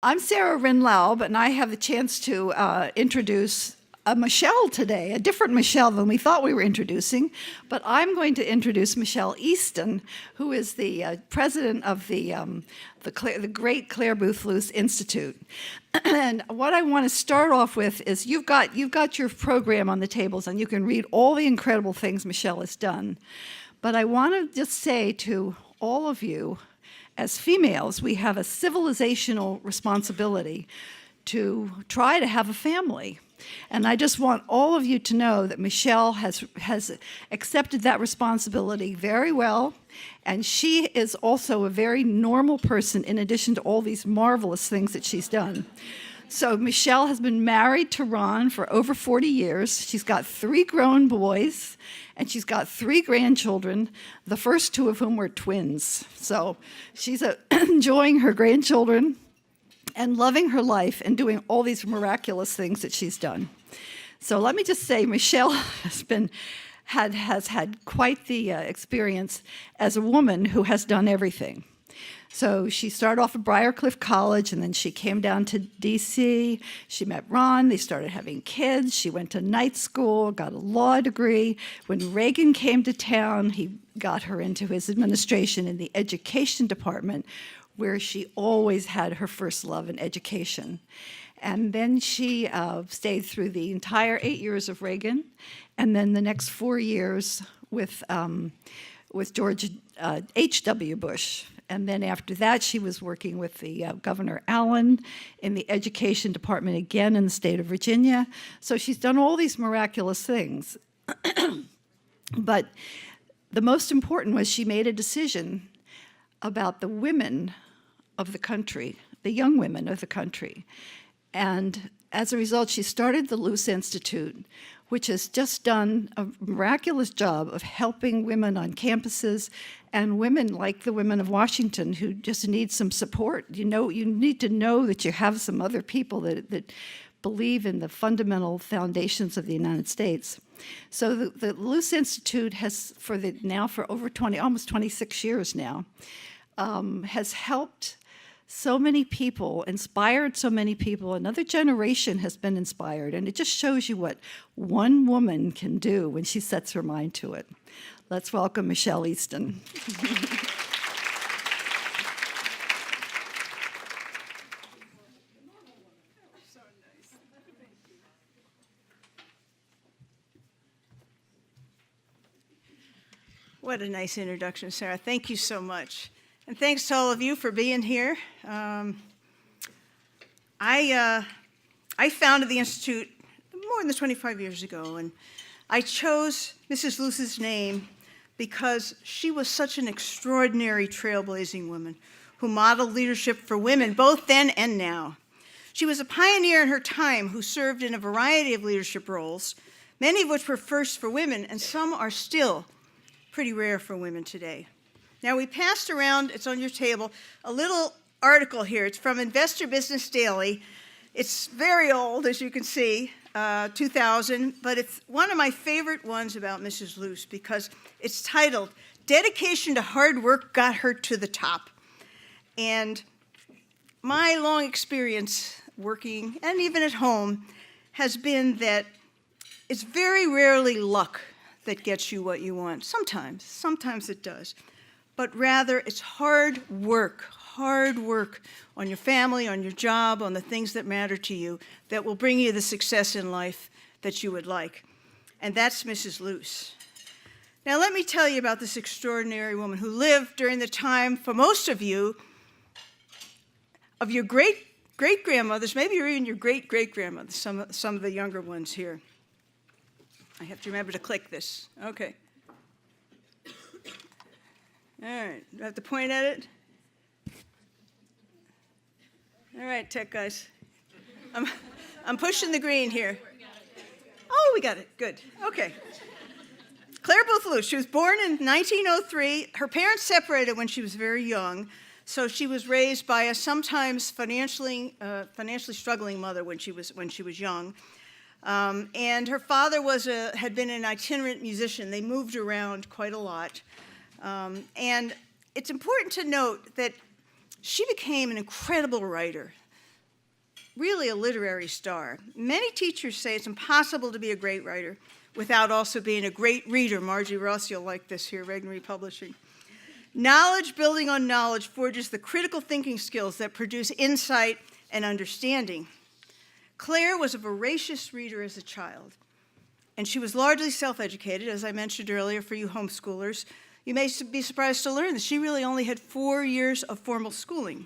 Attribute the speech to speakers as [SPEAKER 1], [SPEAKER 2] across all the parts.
[SPEAKER 1] I'm Sarah Rinlaub, and I have the chance to introduce a Michelle today, a different Michelle than we thought we were introducing. But I'm going to introduce Michelle Easton, who is the president of the great Clare Boothe Luce Institute. And what I want to start off with is you've got your program on the tables, and you can read all the incredible things Michelle has done. But I want to just say to all of you, as females, we have a civilizational responsibility to try to have a family. And I just want all of you to know that Michelle has accepted that responsibility very well, and she is also a very normal person in addition to all these marvelous things that she's done. So Michelle has been married to Ron for over 40 years. She's got 3 grown boys, and she's got 3 grandchildren, the first 2 of whom were twins. So she's enjoying her grandchildren and loving her life and doing all these miraculous things that she's done. So let me just say, Michelle has had quite the experience as a woman who has done everything. So she started off at Briarcliff College, and then she came down to D.C. She met Ron. They started having kids. She went to night school, got a law degree. When Reagan came to town, he got her into his administration in the education department, where she always had her first love in education. And then she stayed through the entire 8 years of Reagan, and then the next 4 years with George H.W. Bush. And then after that, she was working with the Governor Allen in the education department again in the state of Virginia. So she's done all these miraculous things. But the most important was she made a decision about the women of the country, the young women of the country. And as a result, she started the Luce Institute, which has just done a miraculous job of helping women on campuses and women like the women of Washington who just need some support. You need to know that you have some other people that believe in the fundamental foundations of the United States. So the Luce Institute has, for over almost 26 years now, has helped so many people, inspired so many people. Another generation has been inspired, and it just shows you what one woman can do when she sets her mind to it. Let's welcome Michelle Easton.
[SPEAKER 2] What a nice introduction, Sarah. Thank you so much. And thanks to all of you for being here. I founded the Institute more than 25 years ago, and I chose Mrs. Luce's name because she was such an extraordinary trailblazing woman who modeled leadership for women, both then and now. She was a pioneer in her time who served in a variety of leadership roles, many of which were first for women, and some are still pretty rare for women today. Now, we passed around, it's on your table, a little article here. It's from Investor Business Daily. It's very old, as you can see, 2000, but it's one of my favorite ones about Mrs. Luce because it's titled, "Dedication to Hard Work Got Her to the Top." And my long experience working, and even at home, has been that it's very rarely luck that gets you what you want. Sometimes it does. But rather it's hard work on your family, on your job, on the things that matter to you that will bring you the success in life that you would like. And that's Mrs. Luce. Now let me tell you about this extraordinary woman who lived during the time, for most of you, of your great-grandmothers, maybe even your great-great-grandmothers, some of the younger ones here. I have to remember to click this. Okay. All right, do I have to point at it? All right, tech guys. I'm pushing the green here. Oh, we got it, good, okay. Clare Boothe Luce, she was born in 1903. Her parents separated when she was very young, so she was raised by a sometimes financially struggling mother when she was young. And her father had been an itinerant musician. They moved around quite a lot. And it's important to note that she became an incredible writer. really a literary star. Many teachers say it's impossible to be a great writer without also being a great reader. Margie Ross, you'll like this here, Regnery Publishing. Knowledge building on knowledge forges the critical thinking skills that produce insight and understanding. Clare was a voracious reader as a child, and she was largely self-educated, as I mentioned earlier, for you homeschoolers. You may be surprised to learn that she really only had 4 years of formal schooling.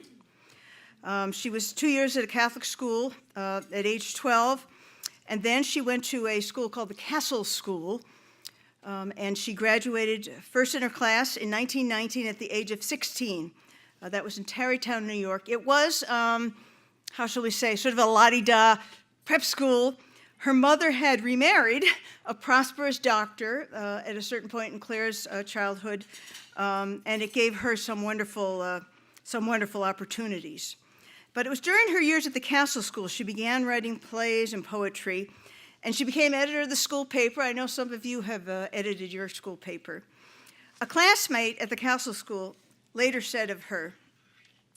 [SPEAKER 2] She was 2 years at a Catholic school at age 12, and then she went to a school called the Castle School, and she graduated first in her class in 1919 at the age of 16. That was in Tarrytown, New York. It was, how shall we say, sort of a la-di-da prep school. Her mother had remarried a prosperous doctor at a certain point in Clare's childhood, and it gave her some wonderful opportunities. But it was during her years at the Castle School she began writing plays and poetry, and she became editor of the school paper. I know some of you have edited your school paper. A classmate at the Castle School later said of her,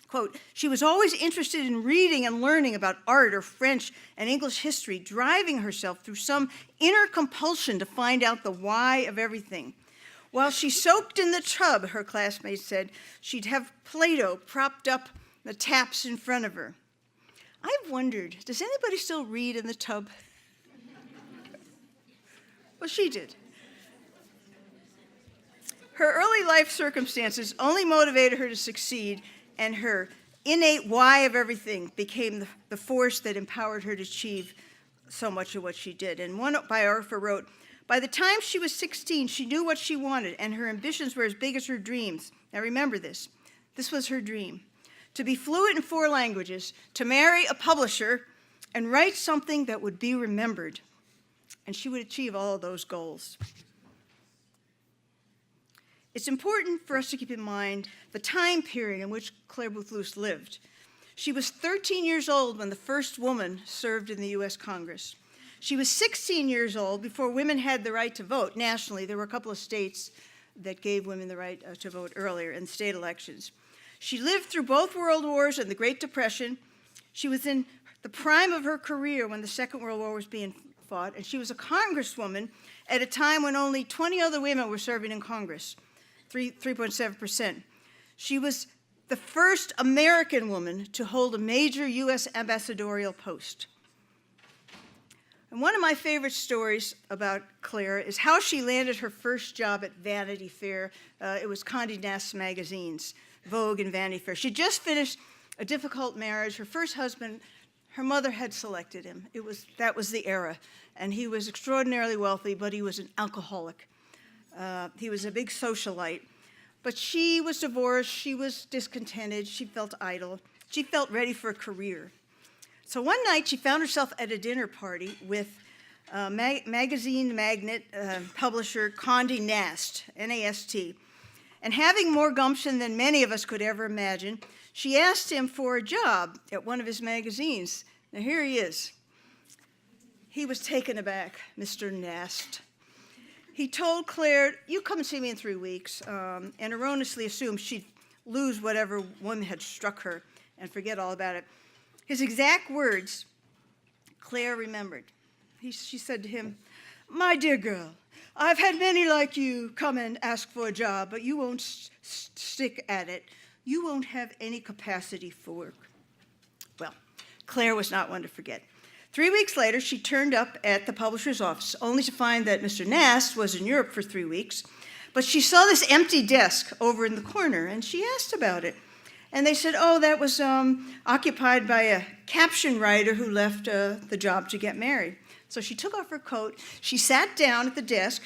[SPEAKER 2] quote, "She was always interested in reading and learning about art or French and English history, driving herself through some inner compulsion to find out the why of everything. While she soaked in the tub," her classmates said, "she'd have Plato propped up the taps in front of her." I've wondered, does anybody still read in the tub? Well, she did. Her early life circumstances only motivated her to succeed, and her innate why of everything became the force that empowered her to achieve so much of what she did. And one biographer wrote, "By the time she was 16, she knew what she wanted, and her ambitions were as big as her dreams." Now remember this. This was her dream: to be fluent in 4 languages, to marry a publisher, and write something that would be remembered. And she would achieve all of those goals. It's important for us to keep in mind the time period in which Clare Boothe Luce lived. She was 13 years old when the first woman served in the US Congress. She was 16 years old before women had the right to vote nationally. There were a couple of states that gave women the right to vote earlier in state elections. She lived through both World Wars and the Great Depression. She was in the prime of her career when the Second World War was being fought, and she was a congresswoman at a time when only 20 other women were serving in Congress. 3.7%. She was the first American woman to hold a major US ambassadorial post. And one of my favorite stories about Clare is how she landed her first job at Vanity Fair. It was Condé Nast magazines, Vogue and Vanity Fair. She just finished a difficult marriage. Her first husband, her mother had selected him. That was the era. And he was extraordinarily wealthy, but he was an alcoholic. He was a big socialite. But she was divorced, she was discontented, she felt idle, she felt ready for a career. So one night she found herself at a dinner party with magazine magnate publisher Condé Nast, N-A-S-T. And having more gumption than many of us could ever imagine, she asked him for a job at one of his magazines. Now here he is. He was taken aback, Mr. Nast. He told Clare, "You come and see me in 3 weeks," and erroneously assumed she'd lose whatever woman had struck her and forget all about it. His exact words, Clare remembered. She said to him, "My dear girl, I've had many like you come and ask for a job, but you won't stick at it. You won't have any capacity for work." Well, Clare was not one to forget. 3 weeks later, she turned up at the publisher's office, only to find that Mr. Nast was in Europe for 3 weeks. But she saw this empty desk over in the corner, and she asked about it. And they said, "Oh, that was occupied by a caption writer who left the job to get married." So she took off her coat, she sat down at the desk,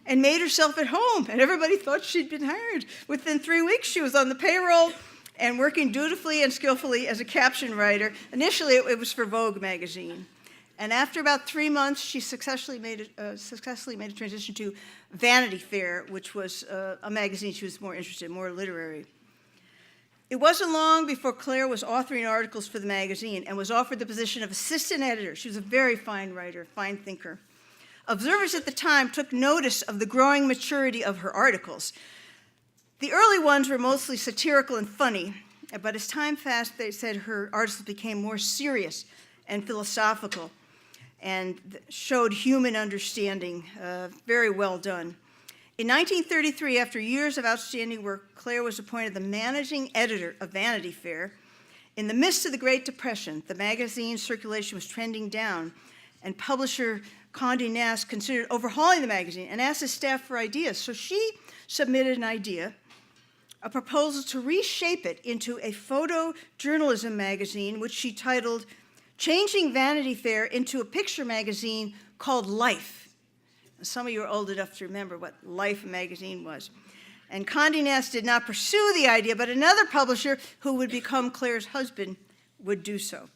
[SPEAKER 2] and made herself at home, and everybody thought she'd been hired. Within 3 weeks, she was on the payroll and working dutifully and skillfully as a caption writer. Initially, it was for Vogue magazine. And after about 3 months, she successfully made a transition to Vanity Fair, which was a magazine she was more interested in, more literary. It wasn't long before Clare was authoring articles for the magazine and was offered the position of assistant editor. She was a very fine writer, fine thinker. Observers at the time took notice of the growing maturity of her articles. The early ones were mostly satirical and funny, but as time passed, they said her articles became more serious and philosophical, and showed human understanding. Very well done. In 1933, after years of outstanding work, Clare was appointed the managing editor of Vanity Fair. In the midst of the Great Depression, the magazine's circulation was trending down, and publisher Condé Nast considered overhauling the magazine and asked his staff for ideas. So she submitted an idea, a proposal to reshape it into a photojournalism magazine, which she titled Changing Vanity Fair into a Picture Magazine Called Life. Some of you are old enough to remember what Life magazine was. And Condé Nast did not pursue the idea, but another publisher who would become Clare's husband would do so.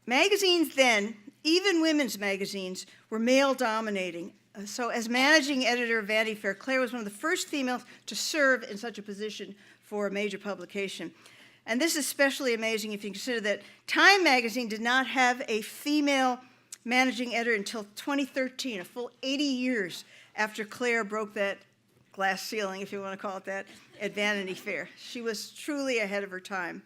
[SPEAKER 2] Magazines then, even women's magazines, were male-dominating. So as managing editor of Vanity Fair, Clare was one of the first females to serve in such a position for a major publication. And this is especially amazing if you consider that Time magazine did not have a female managing editor until 2013, a full 80 years after Clare broke that glass ceiling, if you want to call it that, at Vanity Fair. She was truly ahead of her time.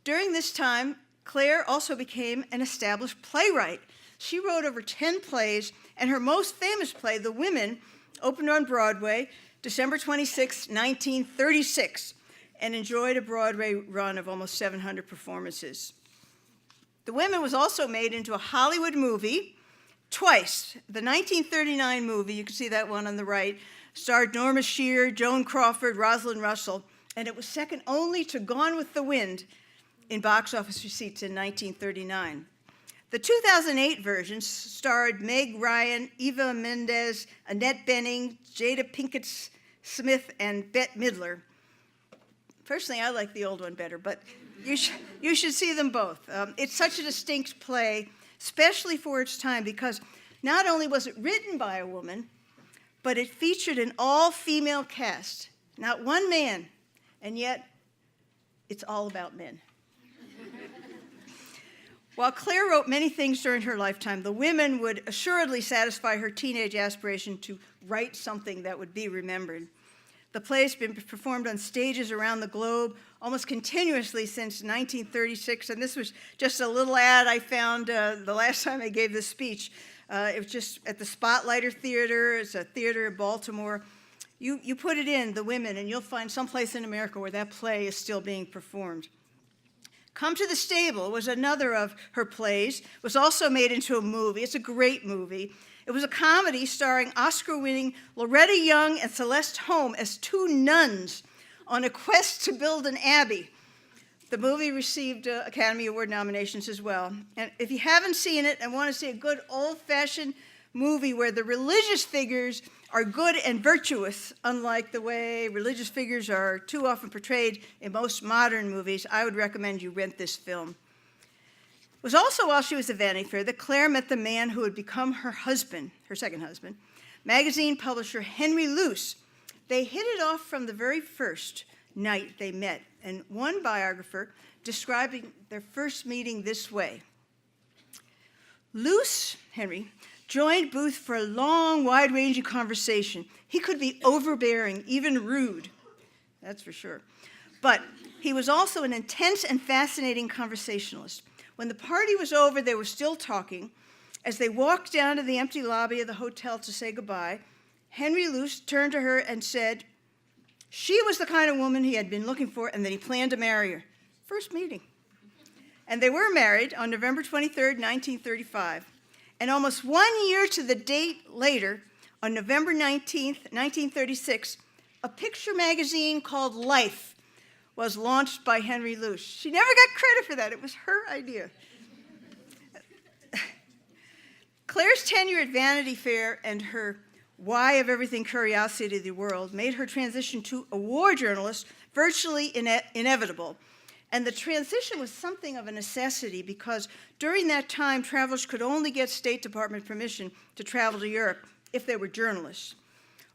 [SPEAKER 2] During this time, Clare also became an established playwright. She wrote over 10 plays, and her most famous play, The Women, opened on Broadway December 26, 1936, and enjoyed a Broadway run of almost 700 performances. The Women was also made into a Hollywood movie twice. The 1939 movie, you can see that one on the right, starred Norma Shear, Joan Crawford, Rosalind Russell, and it was second only to Gone with the Wind in box office receipts in 1939. The 2008 version starred Meg Ryan, Eva Mendes, Annette Bening, Jada Pinkett Smith, and Bette Midler. Personally, I like the old one better, but you should see them both. It's such a distinct play, especially for its time, because not only was it written by a woman, but it featured an all-female cast, not one man, and yet it's all about men. While Clare wrote many things during her lifetime, The Women would assuredly satisfy her teenage aspiration to write something that would be remembered. The play has been performed on stages around the globe almost continuously since 1936, and this was just a little ad I found the last time I gave this speech. It was just at the Spotlighter Theater. It's a theater in Baltimore. You put it in, The Women, and you'll find someplace in America where that play is still being performed. Come to the Stable was another of her plays. It was also made into a movie. It's a great movie. It was a comedy starring Oscar-winning Loretta Young and Celeste Holm as two nuns on a quest to build an abbey. The movie received Academy Award nominations as well. And if you haven't seen it and want to see a good old-fashioned movie where the religious figures are good and virtuous, unlike the way religious figures are too often portrayed in most modern movies, I would recommend you rent this film. It was also while she was at Vanity Fair that Clare met the man who would become her husband, her second husband, magazine publisher Henry Luce. They hit it off from the very first night they met, and one biographer describing their first meeting this way. Luce, Henry, joined Booth for a long, wide-ranging conversation. He could be overbearing, even rude, that's for sure. But he was also an intense and fascinating conversationalist. When the party was over, they were still talking. As they walked down to the empty lobby of the hotel to say goodbye, Henry Luce turned to her and said she was the kind of woman he had been looking for and that he planned to marry her. First meeting. And they were married on November 23rd, 1935. And almost 1 year to the date later, on November 19th, 1936, a picture magazine called Life was launched by Henry Luce. She never got credit for that. It was her idea. Clare's tenure at Vanity Fair and her why of everything curiosity of the world made her transition to a war journalist virtually inevitable. And the transition was something of a necessity because during that time, travelers could only get State Department permission to travel to Europe if they were journalists.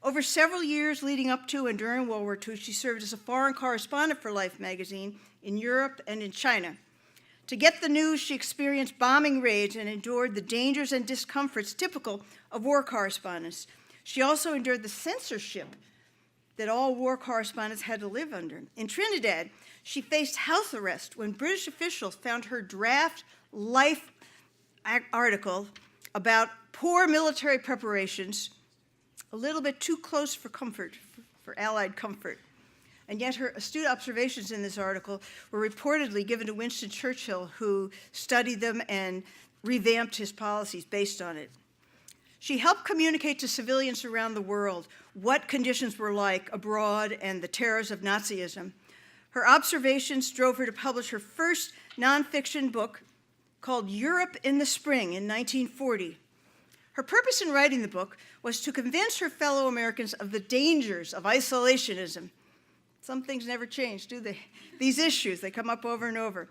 [SPEAKER 2] Over several years leading up to and during World War II, she served as a foreign correspondent for Life magazine in Europe and in China. To get the news, she experienced bombing raids and endured the dangers and discomforts typical of war correspondents. She also endured the censorship that all war correspondents had to live under. In Trinidad, She faced house arrest when British officials found her draft Life article about poor military preparations a little bit too close for comfort, for Allied comfort. And yet her astute observations in this article were reportedly given to Winston Churchill, who studied them and revamped his policies based on it. She helped communicate to civilians around the world what conditions were like abroad and the terrors of Nazism. Her observations drove her to publish her first nonfiction book called Europe in the Spring in 1940. Her purpose in writing the book was to convince her fellow Americans of the dangers of isolationism. Some things never change, do they? These issues, they come up over and over.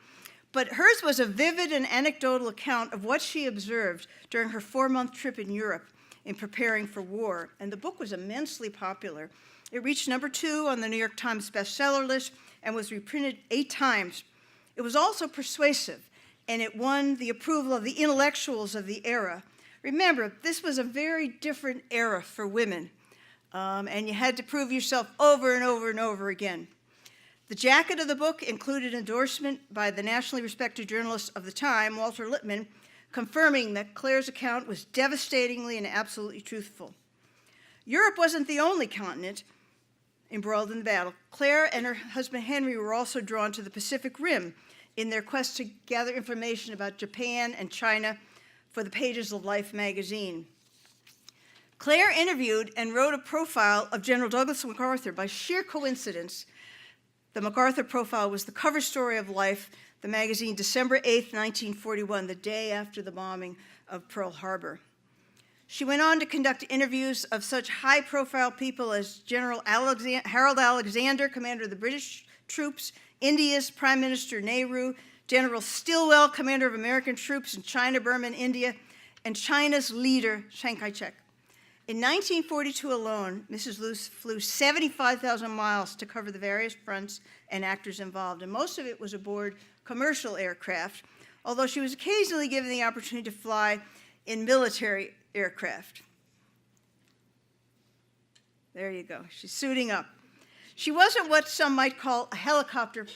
[SPEAKER 2] But hers was a vivid and anecdotal account of what she observed during her 4-month trip in Europe in preparing for war. And the book was immensely popular. It reached #2 on the New York Times bestseller list and was reprinted 8 times. It was also persuasive, and it won the approval of the intellectuals of the era. Remember, this was a very different era for women, and you had to prove yourself over and over and over again. The jacket of the book included endorsement by the nationally respected journalist of the time, Walter Lippmann, confirming that Clare's account was devastatingly and absolutely truthful. Europe wasn't the only continent embroiled in the battle. Clare and her husband Henry were also drawn to the Pacific Rim in their quest to gather information about Japan and China for the pages of Life magazine. Clare interviewed and wrote a profile of General Douglas MacArthur. By sheer coincidence, the MacArthur profile was the cover story of Life, the magazine, December 8th, 1941, the day after the bombing of Pearl Harbor. She went on to conduct interviews of such high-profile people as General Harold Alexander, commander of the British troops, India's Prime Minister Nehru, General Stilwell, commander of American troops in China, Burma, and India, and China's leader, Chiang Kai-shek. In 1942 alone, Mrs. Luce flew 75,000 miles to cover the various fronts and actors involved, and most of it was aboard commercial aircraft, although she was occasionally given the opportunity to fly in military aircraft. There you go. She's suiting up. She wasn't what some might call a helicopter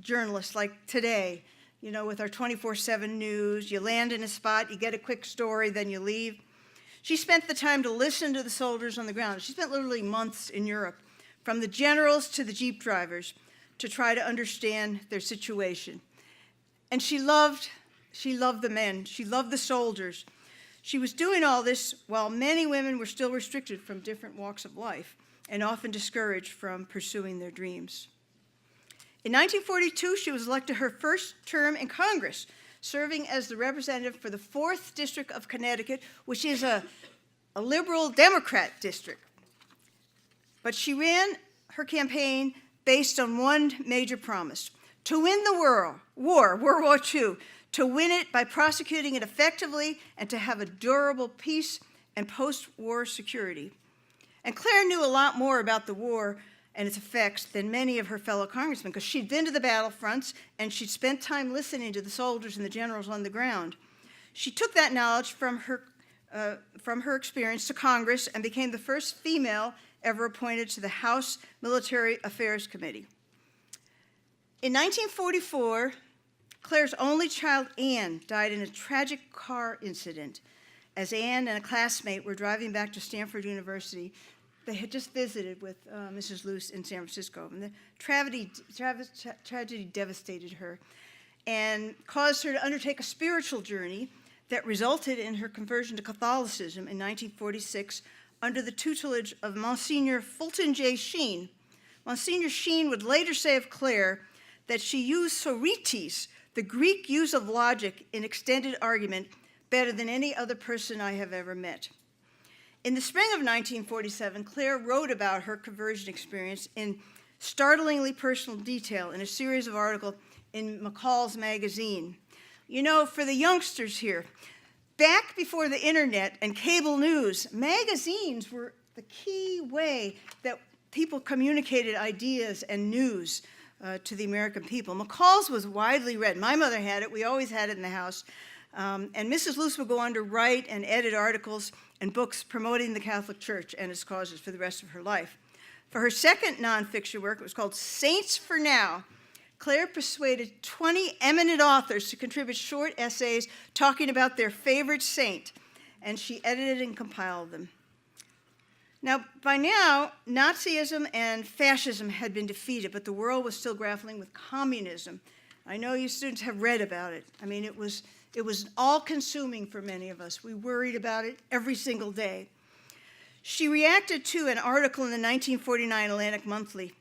[SPEAKER 2] journalist like today, you know, with our 24/7 news. You land in a spot, you get a quick story, then you leave. She spent the time to listen to the soldiers on the ground. She spent literally months in Europe, from the generals to the jeep drivers, to try to understand their situation. And she loved the men. She loved the soldiers. She was doing all this while many women were still restricted from different walks of life and often discouraged from pursuing their dreams. In 1942, she was elected her first term in Congress, serving as the representative for the 4th District of Connecticut, which is a liberal Democrat district. But she ran her campaign based on one major promise: to win the World War II, to win it by prosecuting it effectively and to have a durable peace and post-war security. And Clare knew a lot more about the war and its effects than many of her fellow congressmen, because she'd been to the battlefronts and she'd spent time listening to the soldiers and the generals on the ground. She took that knowledge from her experience to Congress and became the first female ever appointed to the House Military Affairs Committee. In 1944, Clare's only child, Anne, died in a tragic car incident as Anne and a classmate were driving back to Stanford University. They had just visited with Mrs. Luce in San Francisco, and the tragedy devastated her and caused her to undertake a spiritual journey that resulted in her conversion to Catholicism in 1946 under the tutelage of Monsignor Fulton J. Sheen. Monsignor Sheen would later say of Clare that she used sorites, the Greek use of logic in extended argument, better than any other person I have ever met. In the spring of 1947, Clare wrote about her conversion experience in startlingly personal detail in a series of articles in McCall's magazine. You know, for the youngsters here, back before the internet and cable news, magazines were the key way that people communicated ideas and news to the American people. McCall's was widely read. My mother had it. We always had it in the house. And Mrs. Luce would go on to write and edit articles and books promoting the Catholic Church and its causes for the rest of her life. For her second nonfiction work, it was called Saints for Now, Clare persuaded 20 eminent authors to contribute short essays talking about their favorite saint, and she edited and compiled them. Now, by now, Nazism and fascism had been defeated, but the world was still grappling with communism. I know you students have read about it. I mean, it was all-consuming for many of us. We worried about it every single day. She reacted to an article in the 1949 Atlantic Monthly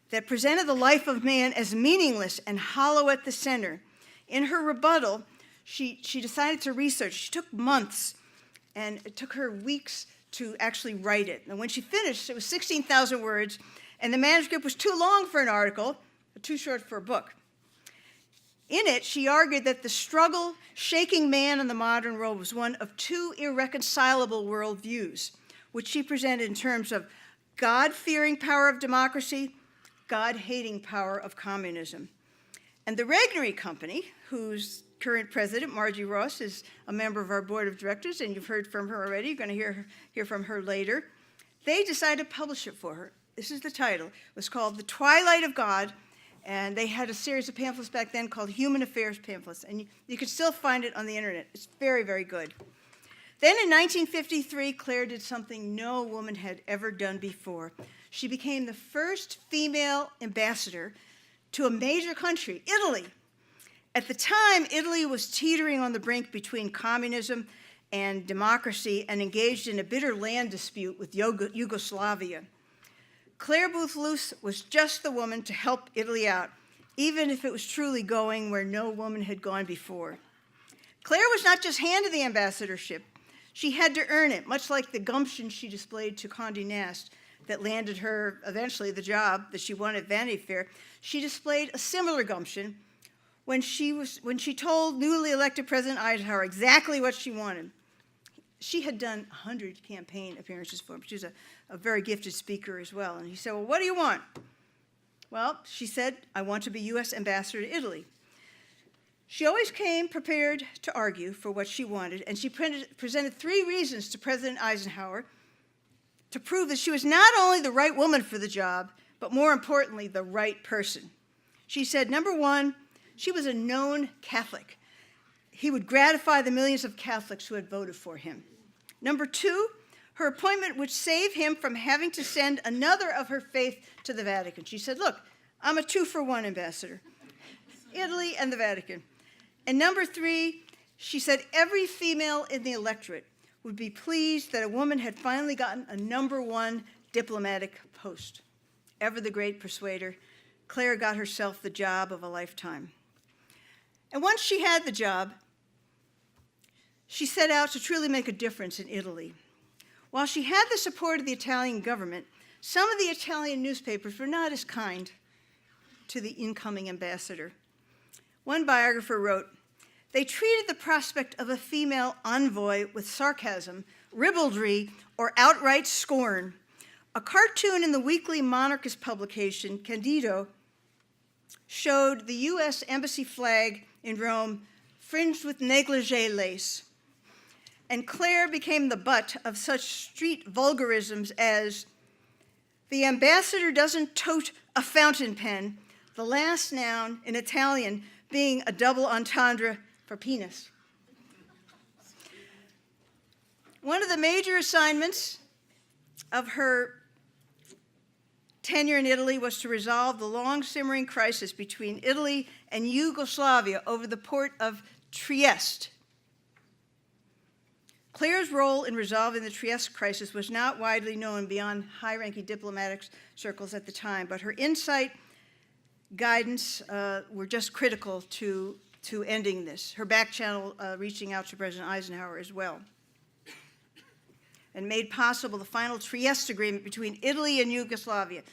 [SPEAKER 2] that presented the life of man as meaningless and hollow at the center. In her rebuttal, she decided to research. She took months, and it took her weeks to actually write it. And when she finished, it was 16,000 words, and the manuscript was too long for an article, but too short for a book. In it, she argued that the struggle shaking man in the modern world was one of two irreconcilable worldviews, which she presented in terms of God-fearing power of democracy, God-hating power of communism. And the Regnery Company, whose current president, Margie Ross, is a member of our board of directors, and you've heard from her already, you're going to hear from her later, they decided to publish it for her. This is the title. It was called The Twilight of God, and they had a series of pamphlets back then called Human Affairs Pamphlets, and you can still find it on the internet. It's very, very good. Then in 1953, Clare did something no woman had ever done before. She became the first female ambassador to a major country, Italy. At the time, Italy was teetering on the brink between communism and democracy and engaged in a bitter land dispute with Yugoslavia. Clare Boothe Luce was just the woman to help Italy out, even if it was truly going where no woman had gone before. Clare was not just handed the ambassadorship. She had to earn it, much like the gumption she displayed to Condé Nast that landed her eventually the job that she won at Vanity Fair. She displayed a similar gumption when she told newly elected President Eisenhower exactly what she wanted. She had done 100 campaign appearances for him. She was a very gifted speaker as well. And he said, well, what do you want? Well, she said, I want to be U.S. ambassador to Italy. She always came prepared to argue for what she wanted, and she presented 3 reasons to President Eisenhower to prove that she was not only the right woman for the job, but more importantly, the right person. She said, number 1, she was a known Catholic. He would gratify the millions of Catholics who had voted for him. Number 2, her appointment would save him from having to send another of her faith to the Vatican. She said, look, I'm a 2-for-1 ambassador, Italy and the Vatican. And number 3, she said every female in the electorate would be pleased that a woman had finally gotten a number 1 diplomatic post. Ever the great persuader, Clare got herself the job of a lifetime. And once she had the job, she set out to truly make a difference in Italy. While she had the support of the Italian government, some of the Italian newspapers were not as kind to the incoming ambassador. One biographer wrote, they treated the prospect of a female envoy with sarcasm, ribaldry, or outright scorn. A cartoon in the weekly monarchist publication, Candido, showed the U.S. embassy flag in Rome fringed with negligee lace. And Clare became the butt of such street vulgarisms as, the ambassador doesn't tote a fountain pen, the last noun in Italian being a double entendre for penis. One of the major assignments of her tenure in Italy was to resolve the long-simmering crisis between Italy and Yugoslavia over the port of Trieste. Clare's role in resolving the Trieste crisis was not widely known beyond high-ranking diplomatic circles at the time, but her insight, guidance were just critical to ending this. Her back channel reaching out to President Eisenhower as well, and made possible the final Trieste agreement between Italy and Yugoslavia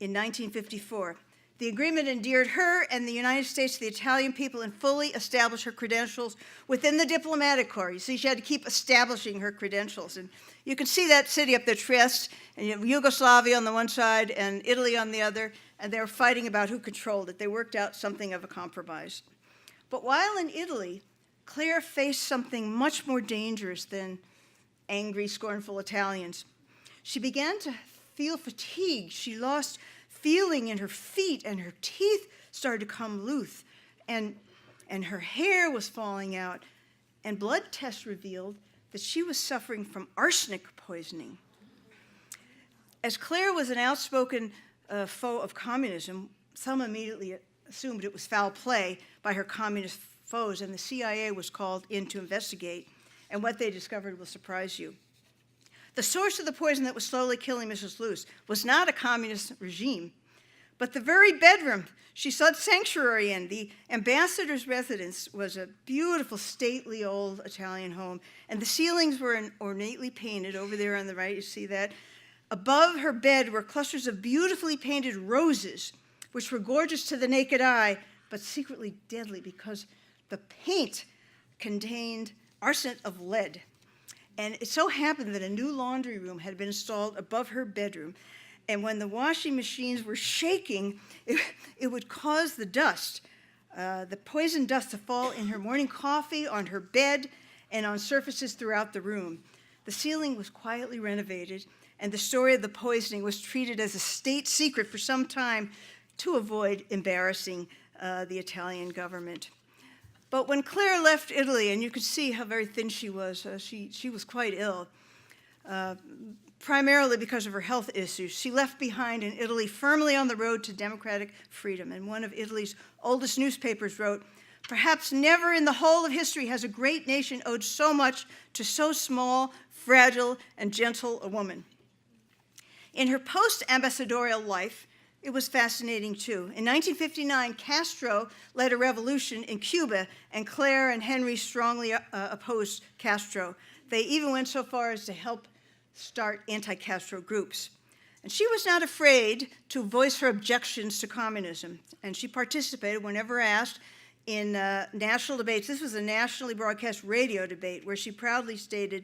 [SPEAKER 2] in 1954. The agreement endeared her and the United States to the Italian people and fully established her credentials within the diplomatic corps. You see, she had to keep establishing her credentials. And you can see that city up there, Trieste, and you have Yugoslavia on the one side and Italy on the other, and they were fighting about who controlled it. They worked out something of a compromise. But while in Italy, Clare faced something much more dangerous than angry, scornful Italians. She began to feel fatigued. She lost feeling in her feet, and her teeth started to come loose, and her hair was falling out, and blood tests revealed that she was suffering from arsenic poisoning. As Clare was an outspoken foe of communism, some immediately assumed it was foul play by her communist foes, and the CIA was called in to investigate, and what they discovered will surprise you. The source of the poison that was slowly killing Mrs. Luce was not a communist regime, but the very bedroom she sought sanctuary in. The ambassador's residence was a beautiful, stately old Italian home, and the ceilings were ornately painted. Over there on the right, you see that. Above her bed were clusters of beautifully painted roses, which were gorgeous to the naked eye, but secretly deadly because the paint contained arsenate of lead. And it so happened that a new laundry room had been installed above her bedroom, and when the washing machines were shaking, it would cause the dust, the poison dust, to fall in her morning coffee, on her bed, and on surfaces throughout the room. The ceiling was quietly renovated, and the story of the poisoning was treated as a state secret for some time to avoid embarrassing the Italian government. But when Clare left Italy, and you could see how very thin she was quite ill, primarily because of her health issues. She left behind in Italy firmly on the road to democratic freedom. And one of Italy's oldest newspapers wrote, "Perhaps never in the whole of history has a great nation owed so much to so small, fragile, and gentle a woman." In her post-ambassadorial life, it was fascinating too. In 1959, Castro led a revolution in Cuba, and Clare and Henry strongly opposed Castro. They even went so far as to help start anti-Castro groups. And she was not afraid to voice her objections to communism, and she participated, whenever asked, in national debates. This was a nationally broadcast radio debate where she proudly stated,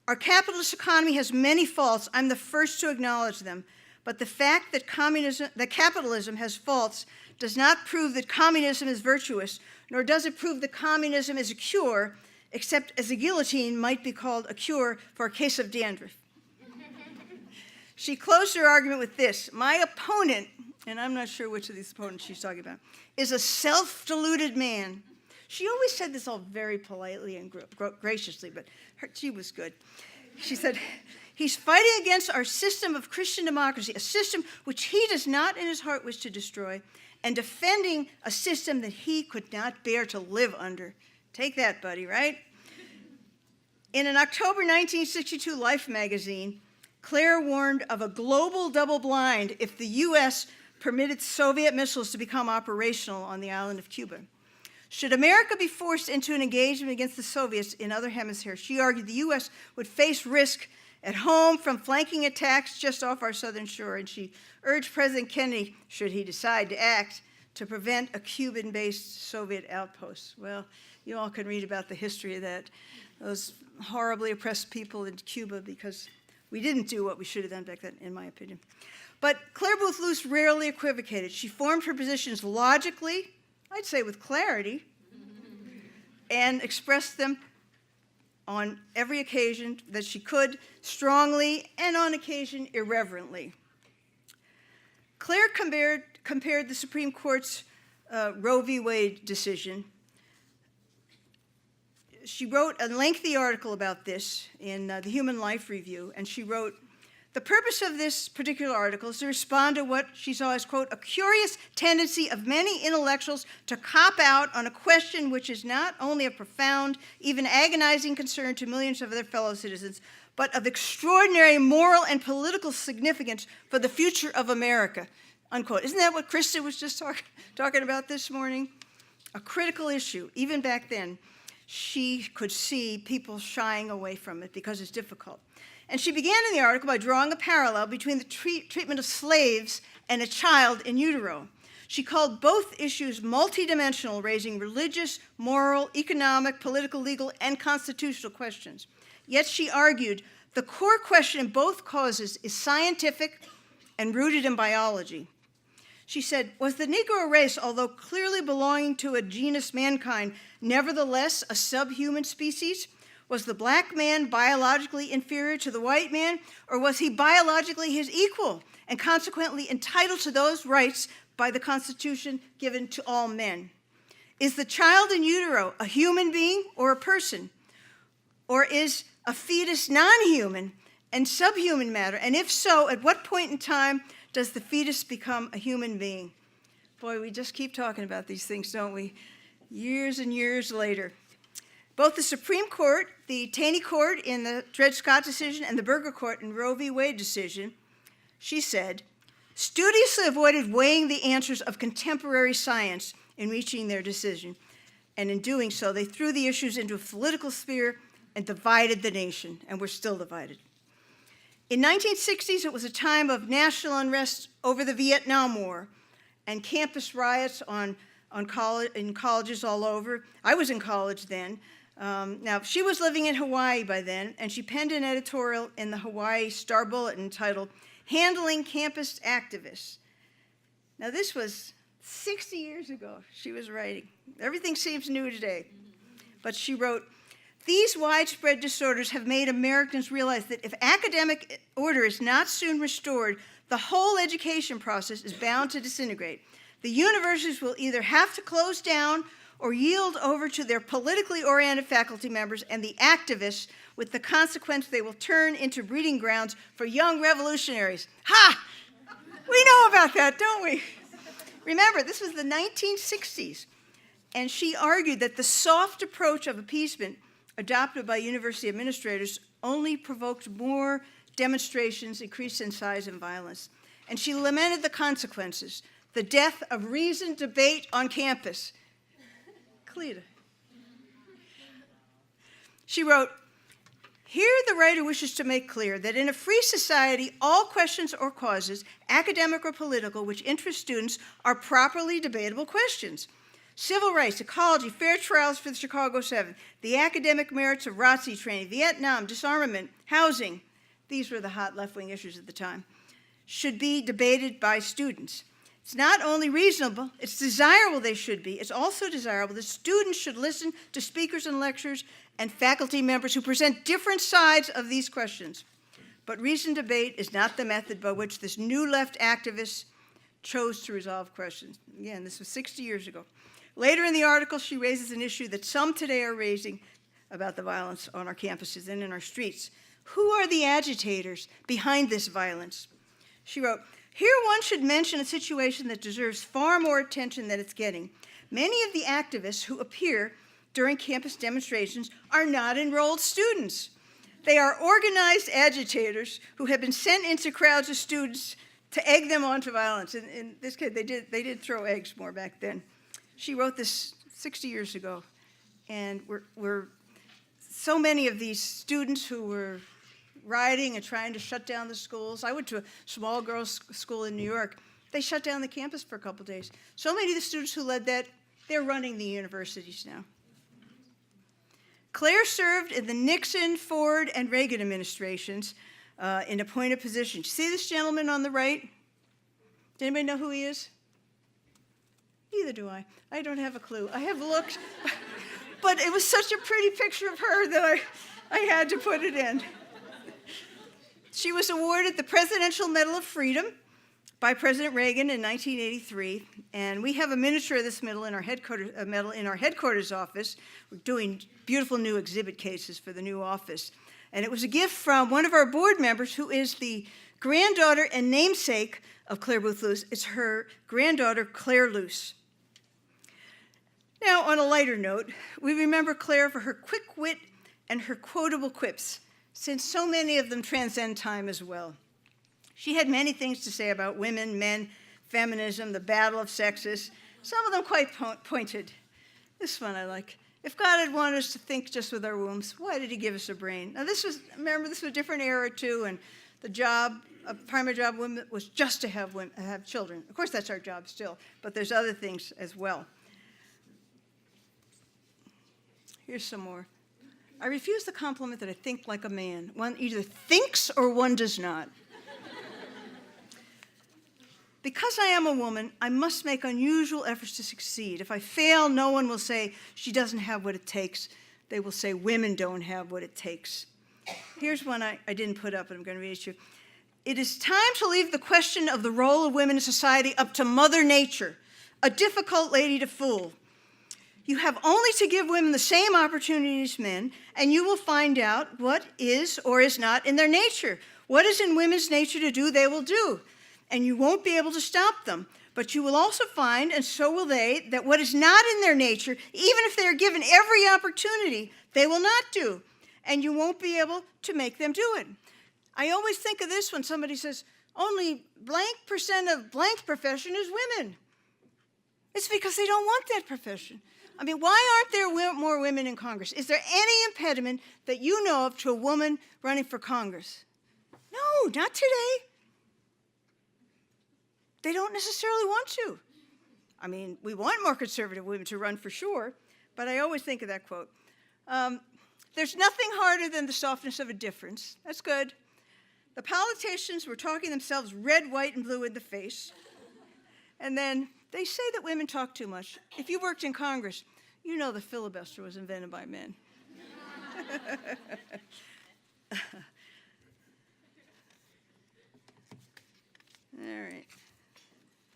[SPEAKER 2] "Our capitalist economy has many faults. I'm the first to acknowledge them. But the fact that capitalism has faults does not prove that communism is virtuous, nor does it prove that communism is a cure, except as a guillotine might be called a cure for a case of dandruff." She closed her argument with this: "My opponent," and I'm not sure which of these opponents she's talking about, "is a self-deluded man." She always said this all very politely and graciously, but she was good. She said, "He's fighting against our system of Christian democracy, a system which he does not in his heart wish to destroy, and defending a system that he could not bear to live under." Take that, buddy, right? In an October 1962 Life magazine, Clare warned of a global double blind if the U.S. permitted Soviet missiles to become operational on the island of Cuba. Should America be forced into an engagement against the Soviets in other hemispheres, she argued the U.S. would face risk at home from flanking attacks just off our southern shore, and she urged President Kennedy, should he decide to act, to prevent a Cuban-based Soviet outpost. Well, you all can read about the history of that, those horribly oppressed people in Cuba, because we didn't do what we should have done back then, in my opinion. But Clare Boothe Luce rarely equivocated. She formed her positions logically, I'd say with clarity, and expressed them on every occasion that she could, strongly, and on occasion irreverently. Clare compared the Supreme Court's Roe v. Wade decision. She wrote a lengthy article about this in the Human Life Review, and she wrote, "The purpose of this particular article is to respond to what she saw as, quote, a curious tendency of many intellectuals to cop out on a question which is not only of profound, even agonizing concern to millions of their fellow citizens, but of extraordinary moral and political significance for the future of America," unquote. Isn't that what Krista was just talking about this morning? A critical issue. Even back then, she could see people shying away from it because it's difficult. And she began in the article by drawing a parallel between the treatment of slaves and a child in utero. She called both issues multidimensional, raising religious, moral, economic, political, legal, and constitutional questions. Yet she argued the core question in both causes is scientific and rooted in biology. She said, was the Negro race, although clearly belonging to a genus mankind, nevertheless a subhuman species? Was the black man biologically inferior to the white man, or was he biologically his equal and consequently entitled to those rights by the Constitution given to all men? Is the child in utero a human being or a person? Or is a fetus non-human and subhuman matter? And if so, at what point in time does the fetus become a human being? Boy, we just keep talking about these things, don't we? Years and years later. Both the Supreme Court, the Taney Court in the Dred Scott decision, and the Burger Court in Roe v. Wade decision, she said, studiously avoided weighing the answers of contemporary science in reaching their decision. And in doing so, they threw the issues into a political sphere and divided the nation, and we're still divided. In 1960s, it was a time of national unrest over the Vietnam War and campus riots in colleges all over. I was in college then. Now, she was living in Hawaii by then, and she penned an editorial in the Hawaii Star Bulletin titled, Handling Campus Activists. Now, this was 60 years ago she was writing. Everything seems new today. But she wrote, these widespread disorders have made Americans realize that if academic order is not soon restored, the whole education process is bound to disintegrate. The universities will either have to close down or yield over to their politically oriented faculty members and the activists, with the consequence they will turn into breeding grounds for young revolutionaries. Ha! We know about that, don't we? Remember, this was the 1960s, and she argued that the soft approach of appeasement adopted by university administrators only provoked more demonstrations, increased in size and violence. And she lamented the consequences, the death of reasoned debate on campus. Cleta. She wrote, here the writer wishes to make clear that in a free society, all questions or causes, academic or political, which interest students are properly debatable questions. Civil rights, ecology, fair trials for the Chicago 7, the academic merits of ROTC training, Vietnam, disarmament, housing, these were the hot left-wing issues at the time, should be debated by students. It's not only reasonable, it's desirable they should be. It's also desirable that students should listen to speakers and lecturers and faculty members who present different sides of these questions. But reasoned debate is not the method by which this new left activist chose to resolve questions. Again, this was 60 years ago. Later in the article, she raises an issue that some today are raising about the violence on our campuses and in our streets. Who are the agitators behind this violence? She wrote, here one should mention a situation that deserves far more attention than it's getting. Many of the activists who appear during campus demonstrations are not enrolled students. They are organized agitators who have been sent into crowds of students to egg them on to violence. In this case, they did throw eggs more back then. She wrote this 60 years ago, and we're so many of these students who were rioting and trying to shut down the schools. I went to a small girls' school in New York. They shut down the campus for a couple days. So many of the students who led that, they're running the universities now. Clare served in the Nixon, Ford, and Reagan administrations in appointed positions. You see this gentleman on the right? Does anybody know who he is? Neither do I. I don't have a clue. I have looked, but it was such a pretty picture of her that I had to put it in. She was awarded the Presidential Medal of Freedom by President Reagan in 1983, and we have a miniature of this medal in our headquarters office. We're doing beautiful new exhibit cases for the new office. And it was a gift from one of our board members who is the granddaughter and namesake of Clare Boothe Luce. It's her granddaughter, Clare Luce. Now, on a lighter note, we remember Clare for her quick wit and her quotable quips, since so many of them transcend time as well. She had many things to say about women, men, feminism, the battle of sexes, some of them quite pointed. This one I like. If God had wanted us to think just with our wombs, why did he give us a brain? Now remember, this was a different era too, and the job, a primary job of women was just to have children. Of course, that's our job still, but there's other things as well. Here's some more. I refuse the compliment that I think like a man. One either thinks or one does not. Because I am a woman, I must make unusual efforts to succeed. If I fail, no one will say she doesn't have what it takes. They will say women don't have what it takes. Here's one I didn't put up, but I'm going to read it to you. It is time to leave the question of the role of women in society up to Mother Nature, a difficult lady to fool. You have only to give women the same opportunities as men, and you will find out what is or is not in their nature. What is in women's nature to do, they will do, and you won't be able to stop them. But you will also find, and so will they, that what is not in their nature, even if they are given every opportunity, they will not do, and you won't be able to make them do it. I always think of this when somebody says, only blank % of blank profession is women. It's because they don't want that profession. I mean, why aren't there more women in Congress? Is there any impediment that you know of to a woman running for Congress? No, not today. They don't necessarily want to. I mean, we want more conservative women to run for sure, but I always think of that quote. There's nothing harder than the softness of a difference. That's good. The politicians were talking themselves red, white, and blue in the face. And then they say that women talk too much. If you worked in Congress, you know the filibuster was invented by men. All right.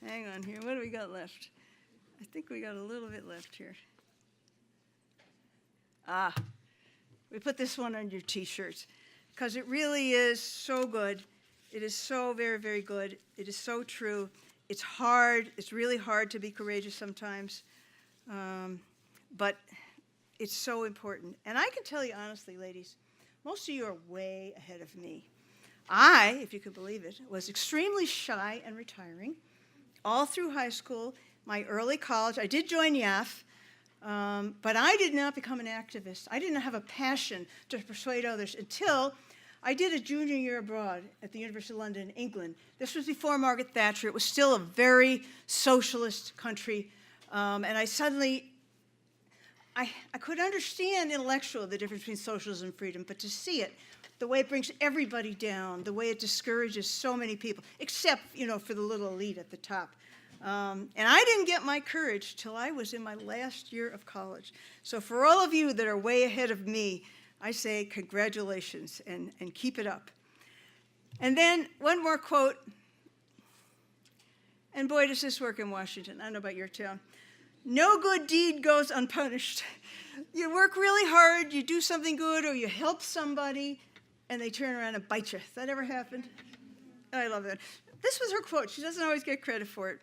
[SPEAKER 2] Hang on here. What do we got left? I think we got a little bit left here. We put this one on your T-shirts because it really is so good. It is so very, very good. It is so true. It's hard. It's really hard to be courageous sometimes, but it's so important. And I can tell you honestly, ladies, most of you are way ahead of me. I, if you could believe it, was extremely shy and retiring all through high school, my early college. I did join YAF, but I did not become an activist. I didn't have a passion to persuade others until I did a junior year abroad at the University of London, England. This was before Margaret Thatcher. It was still a very socialist country, and I suddenly, I could understand intellectually the difference between socialism and freedom, but to see it, the way it brings everybody down, the way it discourages so many people, except, for the little elite at the top. And I didn't get my courage till I was in my last year of college. So for all of you that are way ahead of me, I say congratulations and keep it up. And then one more quote, and boy, does this work in Washington. I don't know about your town. No good deed goes unpunished. You work really hard, you do something good, or you help somebody, and they turn around and bite you. Has that ever happened? I love that. This was her quote. She doesn't always get credit for it.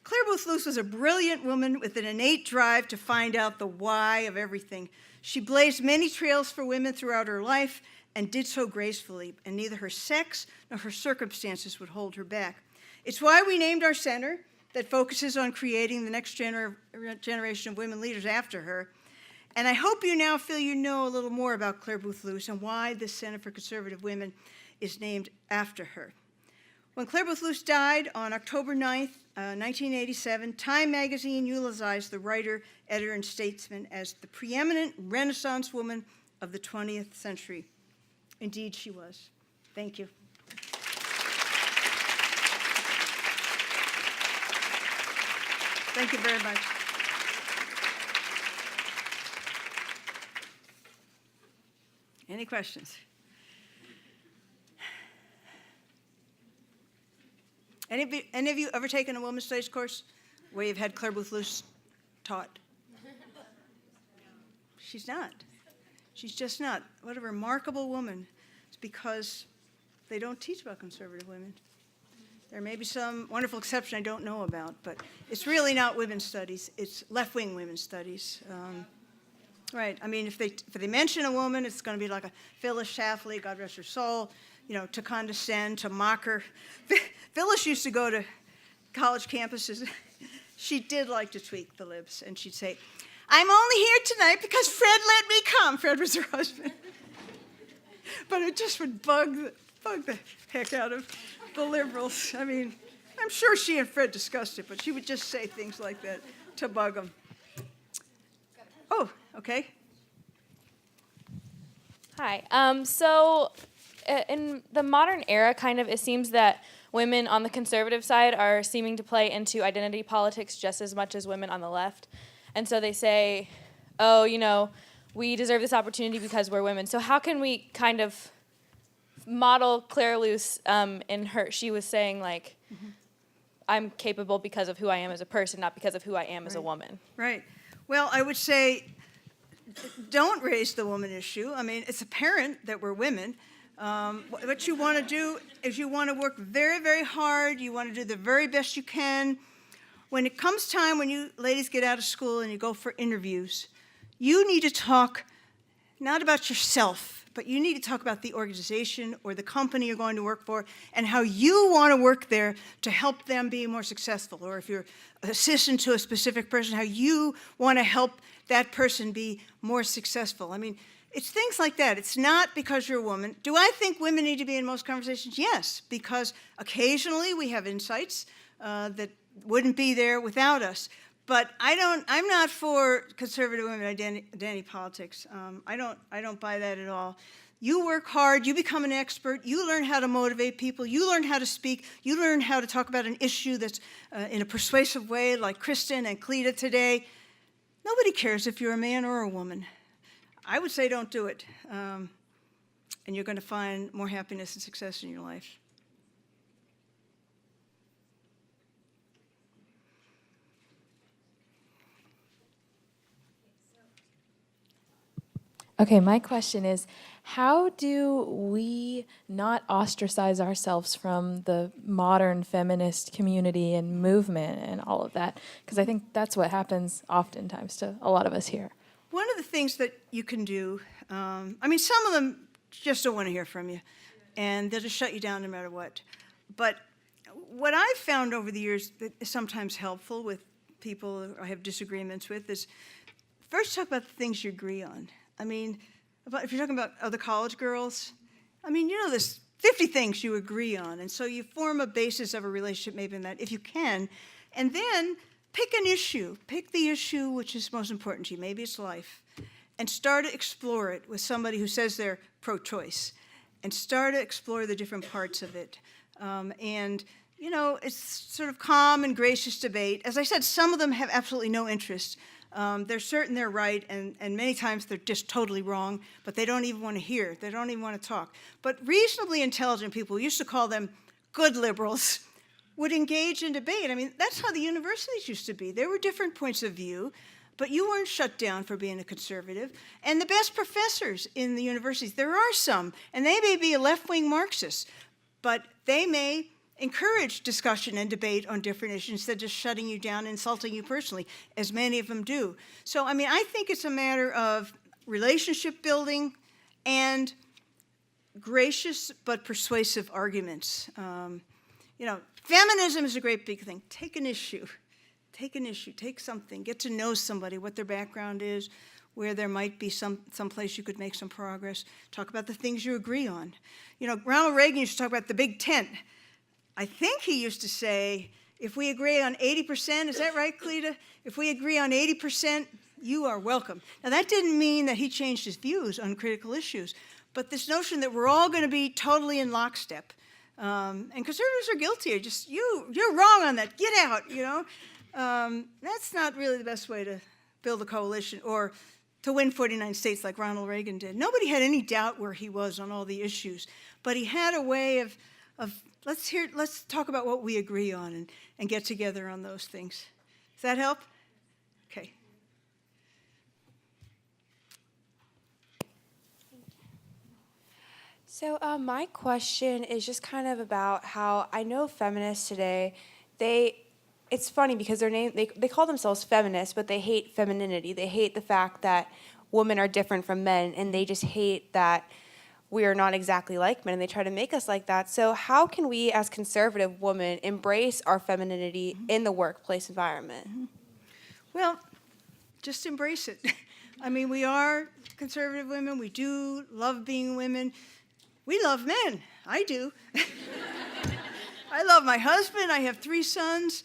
[SPEAKER 2] Clare Boothe Luce was a brilliant woman with an innate drive to find out the why of everything. She blazed many trails for women throughout her life and did so gracefully, and neither her sex nor her circumstances would hold her back. It's why we named our center that focuses on creating the next generation of women leaders after her. And I hope you now feel you know a little more about Clare Boothe Luce and why this Center for Conservative Women is named after her. When Clare Boothe Luce died on October 9th, 1987, Time magazine eulogized the writer, editor, and statesman as the preeminent Renaissance woman of the 20th century. Indeed, she was. Thank you. Thank you very much. Any questions? Any of you ever taken a women's studies course where you've had Clare Boothe Luce taught? She's not. She's just not. What a remarkable woman. It's because they don't teach about conservative women. There may be some wonderful exception I don't know about, but it's really not women's studies. It's left-wing women's studies. Right. I mean, if they mention a woman, it's going to be like a Phyllis Schlafly, God rest her soul, to condescend, to mock her. Phyllis used to go to college campuses. She did like to tweak the libs, and she'd say, "I'm only here tonight because Fred let me come." Fred was her husband. But it just would bug the heck out of the liberals. I mean, I'm sure she and Fred discussed it, but she would just say things like that to bug them. Oh, okay.
[SPEAKER 3] Hi. In the modern era, it seems that women on the conservative side are seeming to play into identity politics just as much as women on the left. And so they say, oh, we deserve this opportunity because we're women. So how can we kind of model Clare Luce, she was saying like, I'm capable because of who I am as a person, not because of who I am as a woman.
[SPEAKER 2] Right. Well, I would say don't raise the woman issue. I mean, it's apparent that we're women. What you want to do is you want to work very, very hard. You want to do the very best you can. When it comes time when you ladies get out of school and you go for interviews, you need to talk not about yourself, but you need to talk about the organization or the company you're going to work for and how you want to work there to help them be more successful. Or if you're an assistant to a specific person, how you want to help that person be more successful. I mean, it's things like that. It's not because you're a woman. Do I think women need to be in most conversations? Yes, because occasionally we have insights that wouldn't be there without us. But I'm not for conservative women identity politics. I don't buy that at all. You work hard, you become an expert, you learn how to motivate people, you learn how to speak, you learn how to talk about an issue that's in a persuasive way, like Kristen and Cleta today. Nobody cares if you're a man or a woman. I would say don't do it. And you're going to find more happiness and success in your life.
[SPEAKER 3] Okay, my question is, how do we not ostracize ourselves from the modern feminist community and movement and all of that? Because I think that's what happens oftentimes to a lot of us here.
[SPEAKER 2] One of the things that you can do, I mean, some of them just don't want to hear from you, and they'll just shut you down no matter what. But what I've found over the years that is sometimes helpful with people I have disagreements with is first talk about the things you agree on. I mean, if you're talking about other college girls, I mean, you know, there's 50 things you agree on, and so you form a basis of a relationship maybe in that, if you can, and then pick an issue. Pick the issue which is most important to you. Maybe it's life. And start to explore it with somebody who says they're pro-choice. And start to explore the different parts of it. And, you know, it's sort of calm and gracious debate. As I said, some of them have absolutely no interest. They're certain they're right, and many times they're just totally wrong, but they don't even want to hear. They don't even want to talk. But reasonably intelligent people, we used to call them good liberals, would engage in debate. I mean, that's how the universities used to be. There were different points of view, but you weren't shut down for being a conservative. And the best professors in the universities, there are some, and they may be a left-wing Marxist, but they may encourage discussion and debate on different issues instead of just shutting you down and insulting you personally, as many of them do. So, I mean, I think it's a matter of relationship building and gracious but persuasive arguments. You know, feminism is a great big thing. Take an issue. Take an issue. Take something. Get to know somebody, what their background is, where there might be some place you could make some progress. Talk about the things you agree on. You know, Ronald Reagan used to talk about the big tent. I think he used to say, if we agree on 80%, is that right, Cleta? If we agree on 80%, you are welcome. Now, that didn't mean that he changed his views on critical issues, but this notion that we're all going to be totally in lockstep. And conservatives are guilty. You're wrong on that. Get out, you know. That's not really the best way to build a coalition or to win 49 states like Ronald Reagan did. Nobody had any doubt where he was on all the issues, but he had a way of let's talk about what we agree on and get together on those things. Does that help? Okay.
[SPEAKER 4] So my question is just kind of about how I know feminists today, it's funny because they call themselves feminists, but they hate femininity. They hate the fact that women are different from men, and they just hate that we are not exactly like men, and they try to make us like that. So how can we as conservative women embrace our femininity in the workplace environment?
[SPEAKER 2] Well, just embrace it. I mean, we are conservative women. We do love being women. We love men. I do. I love my husband. I have 3 sons.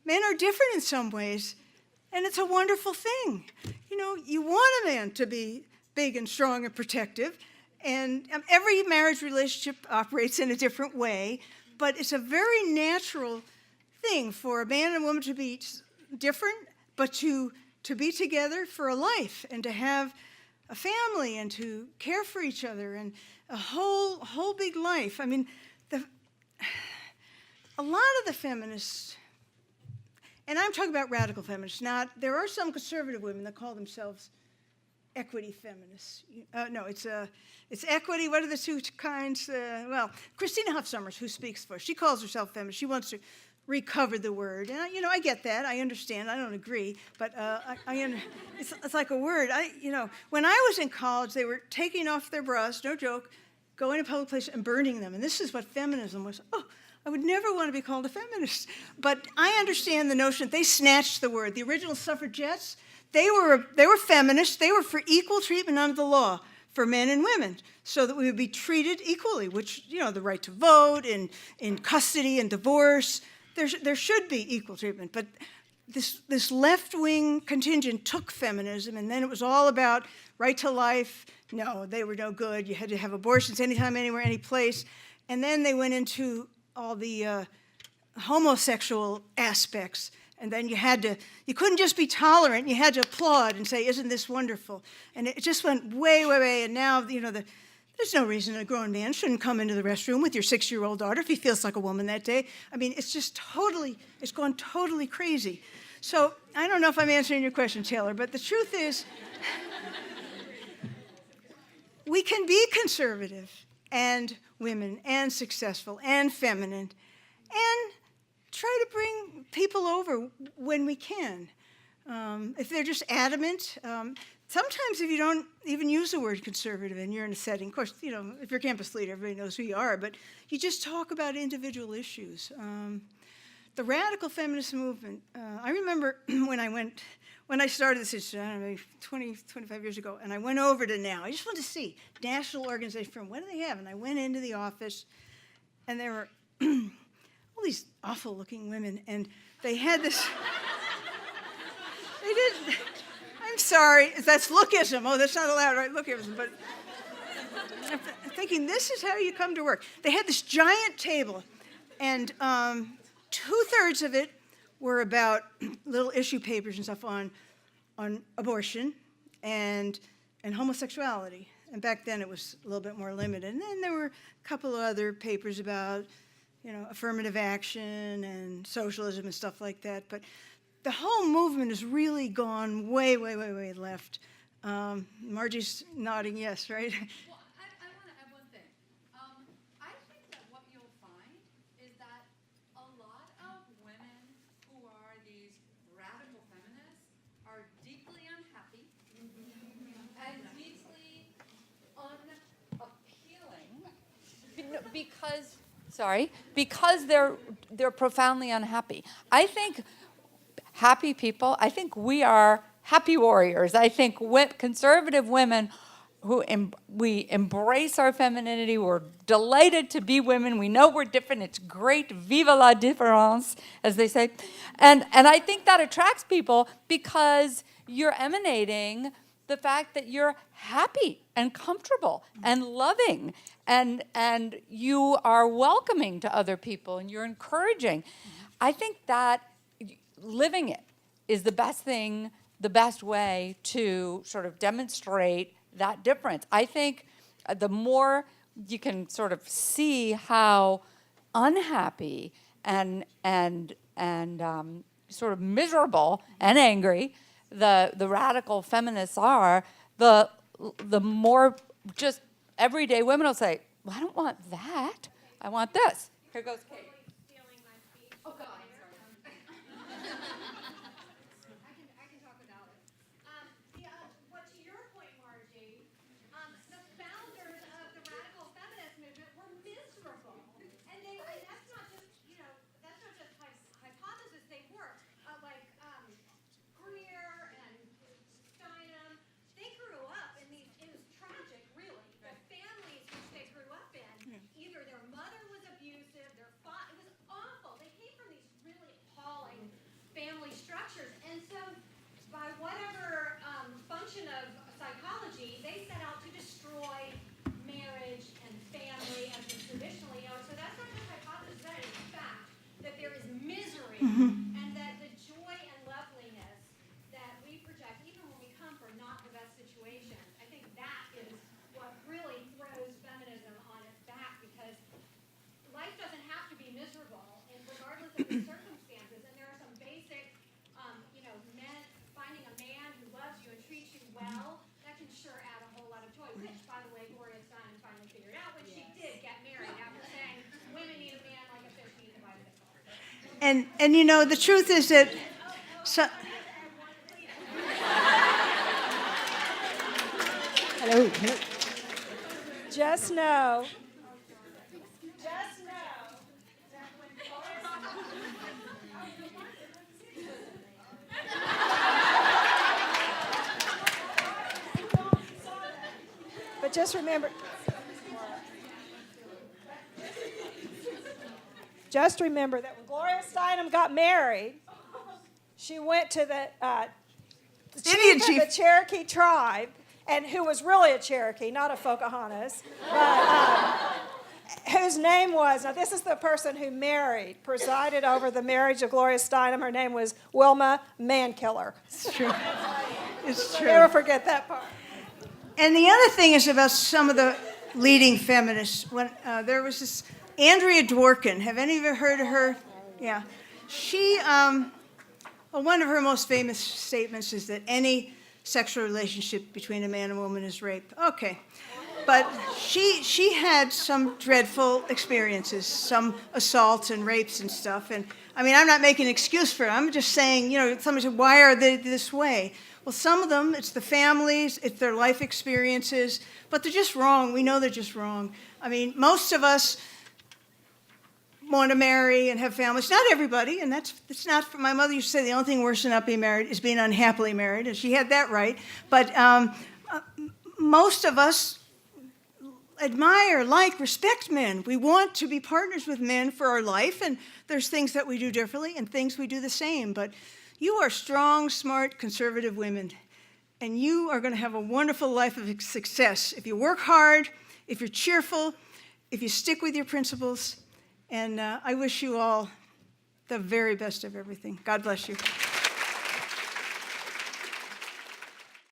[SPEAKER 2] Men are different in some ways, and it's a wonderful thing. You know, you want a man to be big and strong and protective, and every marriage relationship operates in a different way, but it's a very natural thing for a man and a woman to be different, but to be together for a life and to have a family and to care for each other and a whole big life. I mean, a lot of the feminists, and I'm talking about radical feminists, there are some conservative women that call themselves equity feminists. No, it's equity. What are the two kinds? Well, Christina Hoff Sommers, who speaks for, she calls herself feminist. She wants to recover the word, and I get that. I understand. I don't agree, but it's like a word. When I was in college, they were taking off their bras, no joke, going to public places and burning them, and this is what feminism was. Oh, I would never want to be called a feminist, but I understand the notion that they snatched the word. The original suffragettes. They were feminists. They were for equal treatment under the law for men and women, so that we would be treated equally, which, the right to vote and in custody and divorce, there should be equal treatment. But this left-wing contingent took feminism, and then it was all about right to life. No, they were no good. You had to have abortions anytime, anywhere, any place. And then they went into all the homosexual aspects. And then you couldn't just be tolerant, you had to applaud and say, isn't this wonderful? And it just went way, way, way, and now, there's no reason a grown man shouldn't come into the restroom with your 6-year-old daughter if he feels like a woman that day. I mean, it's gone totally crazy. So I don't know if I'm answering your question, Taylor, but the truth is, we can be conservative and women and successful and feminine and try to bring people over when we can. If they're just adamant, sometimes if you don't even use the word conservative and you're in a setting, of course, if you're a campus leader, everybody knows who you are, but you just talk about individual issues. The radical feminist movement, I remember when I started this institute, I don't know, maybe 20, 25 years ago, and I went over to NOW. I just wanted to see, national organization firm, what do they have? And I went into the office, and there were all these awful-looking women, and they had this. They did. I'm sorry, that's lookism. Oh, that's not allowed, right? Lookism. But I'm thinking this is how you come to work. They had this giant table, and 2/3 of it were about little issue papers and stuff on abortion and homosexuality. And back then it was a little bit more limited. And then there were a couple of other papers about affirmative action and socialism and stuff like that. But the whole movement has really gone way, way, way, way left. Margie's nodding yes, right?
[SPEAKER 5] Well, I want to add one thing. I think that what you'll find is that a lot of women who are these radical feminists are deeply unhappy and deeply unappealing because they're profoundly unhappy. I think happy people, I think we are happy warriors. I think conservative women who we embrace our femininity, we're delighted to be women, we know we're different, it's great, vive la différence, as they say. And I think that attracts people because you're emanating the fact that you're happy and comfortable and loving and you are welcoming to other people and you're encouraging. I think that living it is the best thing, the best way to sort of demonstrate that difference. I think the more you can sort of see how unhappy and sort of miserable and angry the radical feminists are, the more just everyday women will say, well, I don't want that. I want this. Here goes Kate. Oh, God.
[SPEAKER 6] I can talk without it. What to your point, Margie, the founders of the radical feminist movement were miserable, and that's not just hypothesis. They were Greer and Steinem. They grew up in these. It was tragic, really. The families which they grew up in, either their mother was abusive, their father. It was awful. They came from these really appalling family structures, and so by whatever function of psychology, they set out to destroy marriage and family as we traditionally know. So that's not just hypothesis, that is fact, that there is misery and that the joy and loveliness that we project, even when we come from not the best situations, I think
[SPEAKER 2] And you know, the truth is that
[SPEAKER 7] Hello. Just know. But just remember. Just remember that when Gloria Steinem got married, she went to the
[SPEAKER 2] Indian
[SPEAKER 7] chief of the Cherokee tribe, and who was really a Cherokee, not a Pocahontas, but whose name was, now this is the person who presided over the marriage of Gloria Steinem. Her name was Wilma Mankiller.
[SPEAKER 2] it's true. It's true.
[SPEAKER 7] Never forget that part.
[SPEAKER 2] And the other thing is about some of the leading feminists. When there was this Andrea Dworkin. Have any of you heard of her? Yeah. She, one of her most famous statements is that any sexual relationship between a man and a woman is rape. Okay. But she had some dreadful experiences, some assaults and rapes and stuff. And I mean, I'm not making an excuse for it. I'm just saying, you know, somebody said, why are they this way? Well, some of them, it's the families, it's their life experiences, but they're just wrong. We know they're just wrong. I mean, most of us want to marry and have families. Not everybody, and it's not. My mother used to say the only thing worse than not being married is being unhappily married, and she had that right. But most of us admire, like, respect men. We want to be partners with men for our life, and there's things that we do differently and things we do the same. But you are strong, smart, conservative women, and you are going to have a wonderful life of success if you work hard, if you're cheerful, if you stick with your principles. And I wish you all the very best of everything. God bless you.